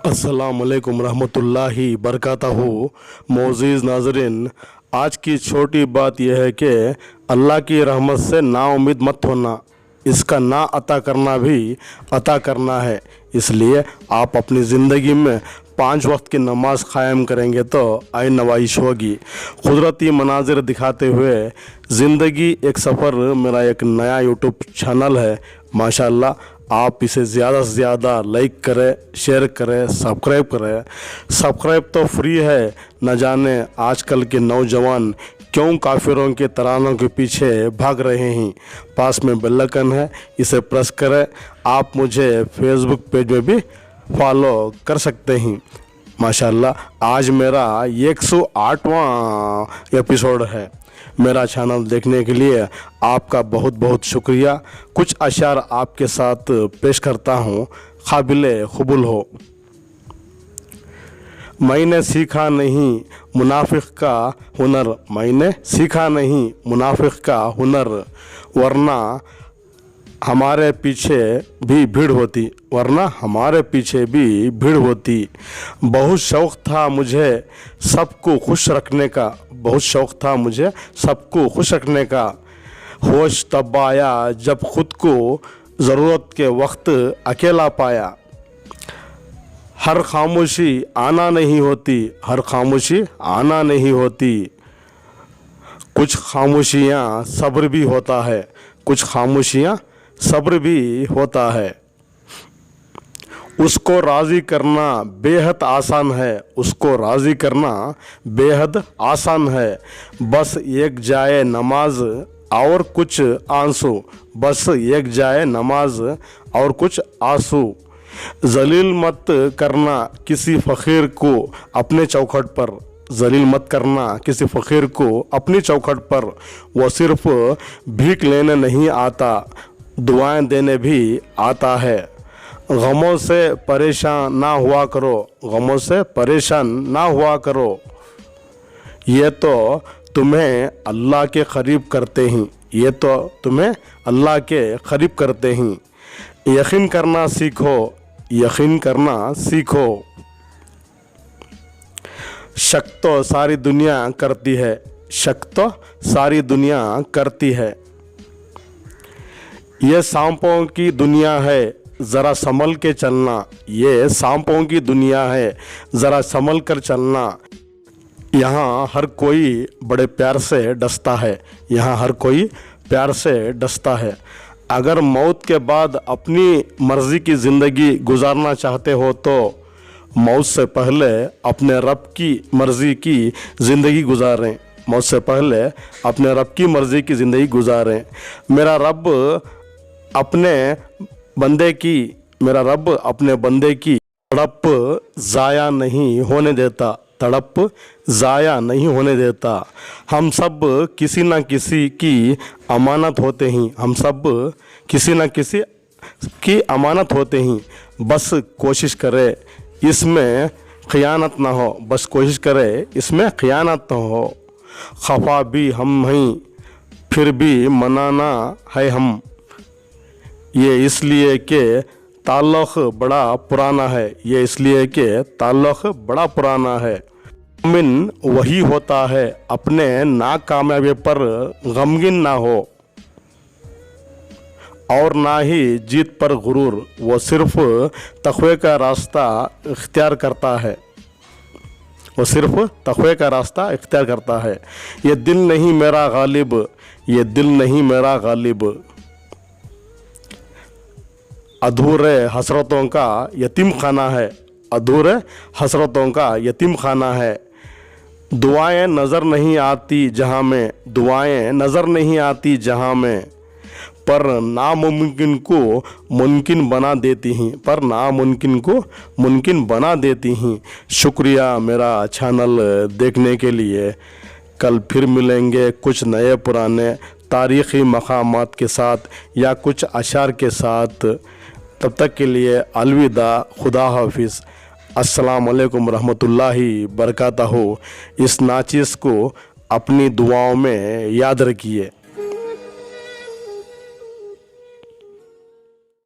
अस्सलामुअलैकुम रहमतुल्लाहि बरकातहू। मोअज़्ज़िज़ नाज़रीन, आज की छोटी बात यह है कि अल्लाह की रहमत से नाउम्मीद मत होना, इसका ना अता करना भी अता करना है। इसलिए आप अपनी ज़िंदगी में 5 वक्त की नमाज़ क़ायम करेंगे तो आइन नवाइश होगी। कुदरती मनाज़िर दिखाते हुए ज़िंदगी एक सफ़र मेरा एक नया यूट्यूब चैनल है। माशाअल्लाह आप इसे ज़्यादा से ज़्यादा लाइक करें, शेयर करें, सब्सक्राइब करें। सब्सक्राइब तो फ्री है, न जाने आजकल के नौजवान क्यों काफिरों के तरानों के पीछे भाग रहे हैं। पास में बेल आइकन है, इसे प्रेस करें। आप मुझे फेसबुक पेज में भी फॉलो कर सकते हैं। माशाअल्लाह आज मेरा 108वां एपिसोड है। मेरा चैनल देखने के लिए आपका बहुत बहुत शुक्रिया। कुछ अशार आपके साथ पेश करता हूँ, काबिले कबूल हो। मैंने सीखा नहीं मुनाफिक का हुनर, मैंने सीखा नहीं मुनाफिक का हुनर, वरना हमारे पीछे भी भीड़ होती, वरना हमारे पीछे भी भीड़ होती। बहुत शौक़ था मुझे सबको खुश रखने का, बहुत शौक़ था मुझे सबको खुश रखने का। होश तब आया जब खुद को ज़रूरत के वक्त अकेला पाया। हर खामोशी आना नहीं होती, हर खामोशी आना नहीं होती। कुछ खामोशियाँ सब्र भी होता है, कुछ खामोशियाँ सब्र भी होता है। उसको राज़ी करना बेहद आसान है, उसको राज़ी करना बेहद आसान है। बस एक जाए नमाज और कुछ आंसू, बस एक जाए नमाज और कुछ आंसू। जलील मत करना किसी फ़कीर को अपने चौखट पर, जलील मत करना किसी फ़कीर को अपनी चौखट पर। वो सिर्फ़ भीख लेने नहीं आता, दुआएं देने भी आता है। गमों से परेशान ना हुआ करो, गमों से परेशान ना हुआ करो। ये तो तुम्हें अल्लाह के करीब करते हैं, ये तो तुम्हें अल्लाह के करीब करते हैं। यकीन करना सीखो, यकीन करना सीखो। शक तो सारी दुनिया करती है, शक तो सारी दुनिया करती है। ये सांपों की दुनिया है, ज़रा संभल के चलना, ये सांपों की दुनिया है, ज़रा संभल कर चलना। यहाँ हर कोई बड़े प्यार से डसता है, यहाँ हर कोई प्यार से डसता है। अगर मौत के बाद अपनी मर्ज़ी की ज़िंदगी गुजारना चाहते हो तो मौत से पहले अपने रब की मर्ज़ी की ज़िंदगी गुजारें, मौत से पहले अपने रब की मर्ज़ी की ज़िंदगी गुजारें। मेरा रब अपने बंदे की, मेरा रब अपने बंदे की तड़प ज़ाया नहीं होने देता, तड़प ज़ाया नहीं होने देता। हम सब किसी न किसी की अमानत होते हैं, हम सब किसी न किसी की अमानत होते हैं। बस कोशिश करें इसमें ख़यानत ना हो, बस कोशिश करें इसमें ख़यानत ना हो। खफा भी हम हैं फिर भी मनाना है हम, ये इसलिए कि ताल्लुक़ बड़ा पुराना है, ये इसलिए कि ताल्लुक़ बड़ा पुराना है। मोमिन वही होता है अपने नाकामयाबी पर गमगीन ना हो, और ना ही जीत पर गुरूर। वो सिर्फ़ तक़वे का रास्ता इख्तियार करता है, वो सिर्फ़ तक़वे का रास्ता इख्तियार करता है। ये दिल नहीं मेरा गालिब, ये दिल नहीं मेरा गालिब। अधूरे हसरतों का यतीम खाना है, अधूरे हसरतों का यतीम खाना है। दुआएं नज़र नहीं आती जहाँ में, दुआएं नज़र नहीं आती जहाँ में, पर नामुमकिन को मुमकिन बना देती हैं, पर नामुमकिन को मुमकिन बना देती हैं। शुक्रिया मेरा चैनल देखने के लिए। कल फिर मिलेंगे कुछ नए पुराने तारीख़ी मकामात के साथ या कुछ अशार के साथ। तब तक के लिए अलविदा, खुदा हाफिज़। अस्सलामु अलैकुम रहमतुल्लाहि बरकातहू। इस नाचिस को अपनी दुआओं में याद रखिए।